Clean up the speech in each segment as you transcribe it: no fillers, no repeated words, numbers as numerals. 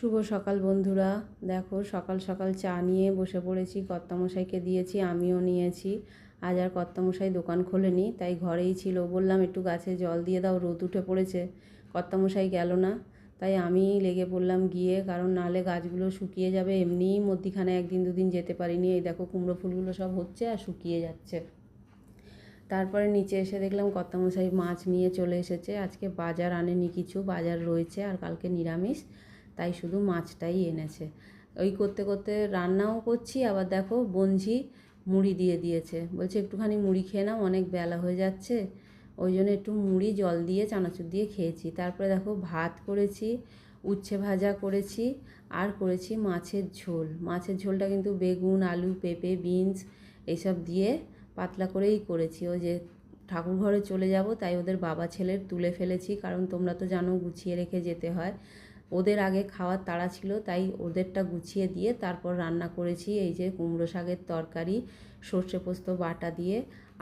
শুভ সকাল বন্ধুরা। দেখো সকাল সকাল চা নিয়ে বসে পড়েছি, কর্তামশাইকে দিয়েছি, আমিও নিয়েছি। আজ আর কর্তামশাই দোকান খোলেনি, তাই ঘরেই ছিল। বললাম একটু গাছে জল দিয়ে দাও, রোদ উঠে পড়েছে। কর্তামশাই গেল না, তাই আমি লেগে পড়লাম গিয়ে, কারণ নাহলে গাছগুলো শুকিয়ে যাবে। এমনিই মধ্যিখানে একদিন দুদিন যেতে পারিনি। এই দেখো কুমড়ো ফুলগুলো সব হচ্ছে আর শুকিয়ে যাচ্ছে। তারপরে নিচে এসে দেখলাম কর্তামশাই মাছ নিয়ে চলে এসেছে। আজকে বাজার আনেনি কিছু, বাজার রয়েছে আর কালকে নিরামিষ, তাই শুধু মাছটাই এনেছে। ওই করতে করতে রান্নাও করছি, আবার দেখো বঞ্ঝি মুড়ি দিয়ে দিয়েছে, বলছে একটুখানি মুড়ি খেয়ে নাও, অনেক বেলা হয়ে যাচ্ছে। ওই জন্য একটু মুড়ি জল দিয়ে চানাচুর দিয়ে খেয়েছি। তারপরে দেখো ভাত করেছি, উচ্ছে ভাজা করেছি, আর করেছি মাছের ঝোল। মাছের ঝোলটা কিন্তু বেগুন, আলু, পেঁপে, বিনস এইসব দিয়ে পাতলা করেই করেছি। ওই যে ঠাকুর ঘরে চলে যাব, তাই ওদের বাবা ছেলের তুলে ফেলেছি, কারণ তোমরা তো জানো গুছিয়ে রেখে যেতে হয়। ওদের আগে খাওয়ার তাড়া ছিল, তাই ওদেরটা গুছিয়ে দিয়ে তারপর রান্না করেছি। এই যে কুমড়ো শাকের তরকারি, সর্ষে পোস্ত বাটা দিয়ে,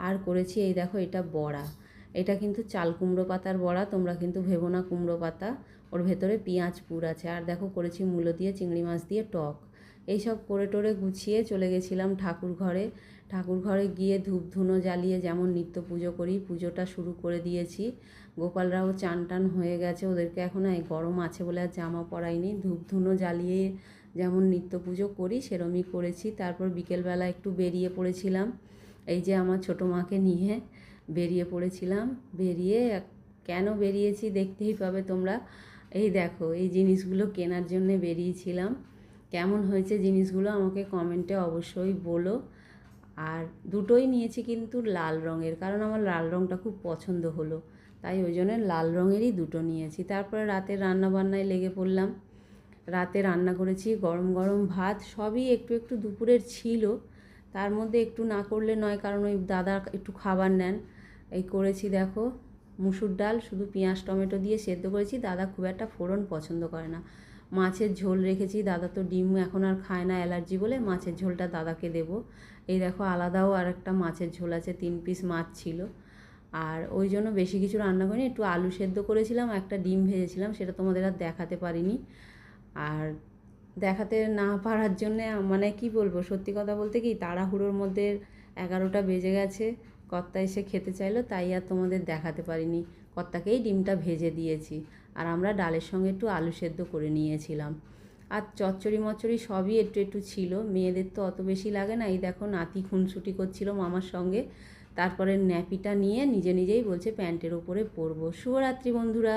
আর করেছি এই দেখো এটা বড়া। এটা কিন্তু চাল কুমড়ো পাতার বড়া, তোমরা কিন্তু ভেবো না কুমড়ো পাতা। ওর ভেতরে পেঁয়াজ পুর আছে। আর দেখো করেছি মূলো দিয়ে, চিংড়ি মাছ দিয়ে টক। এইসব করে টোরে গুছিয়ে চলে গেছিলাম ঠাকুর ঘরে। ঠাকুর ঘরে গিয়ে ধূপ ধুনো জ্বালিয়ে যেমন নিত্য পুজো করি, পুজোটা শুরু করে দিয়েছি। গোপালরাও চান টান হয়ে গেছে, ওদেরকে এখনও এই গরম আছে বলে আর জামা পরাইনি। ধূপ ধুনো জ্বালিয়ে যেমন নিত্য পুজো করি সেরমই করেছি। তারপর বিকেলবেলা একটু বেরিয়ে পড়েছিলাম, এই যে আমার ছোটো মাকে নিয়ে বেরিয়ে পড়েছিলাম। বেরিয়ে কেন বেরিয়েছি দেখতেই পাবে তোমরা। এই দেখো এই জিনিসগুলো কেনার জন্যে বেরিয়েছিলাম। কেমন হয়েছে জিনিসগুলো আমাকে কমেন্টে অবশ্যই বলো। আর দুটোই নিয়েছি কিন্তু লাল রঙের, কারণ আমার লাল রঙটা খুব পছন্দ হলো, তাই ওই জন্য লাল রঙেরই দুটো নিয়েছি। তারপরে রাতের রান্নাবান্নায় লেগে পড়লাম। রাতে রান্না করেছি গরম গরম ভাত, সবই একটু একটু দুপুরের ছিল, তার মধ্যে একটু না করলে নয়, কারণ ওই দাদা একটু খাবার নেন। এই করেছি দেখো মুসুর ডাল, শুধু পেঁয়াজ টমেটো দিয়ে সেদ্ধ করেছি। দাদা খুব একটা ফোড়ন পছন্দ করে না। মাছের ঝোল রেখেছি, দাদা তো ডিম এখন আর খায় না অ্যালার্জি বলে, মাছের ঝোলটা দাদাকে দেবো। এই দেখো আলাদাও আর একটা মাছের ঝোল আছে, 3 পিস মাছ ছিল। আর ওই জন্য বেশি কিছু রান্না করিনি, একটু আলু সেদ্ধ করেছিলাম, একটা ডিম ভেজেছিলাম, সেটা তোমাদের আর দেখাতে পারিনি। আর দেখাতে না পারার জন্যে মানে কি বলবো, সত্যি কথা বলতে কি তাড়াহুড়োর মধ্যে 11টা বেজে গেছে। কর্তা এসে খেতে চাইলো, তাই আর তোমাদের দেখাতে পারিনি। কর্তাকেই ডিমটা ভেজে দিয়েছি, আর আমরা ডালের সঙ্গে একটু আলু সেদ্ধ করে নিয়েছিলাম। আর চচ্চড়ি মচ্চড়ি সবই একটু একটু ছিল, মেয়েদের তো অত বেশি লাগে না। এই দেখো নাতি খুনসুটি করছিল মামার সঙ্গে। তারপরে ন্যাপিটা নিয়ে নিজে নিজেই বলছে প্যান্টের ওপরে পরবো। শুভরাত্রি বন্ধুরা।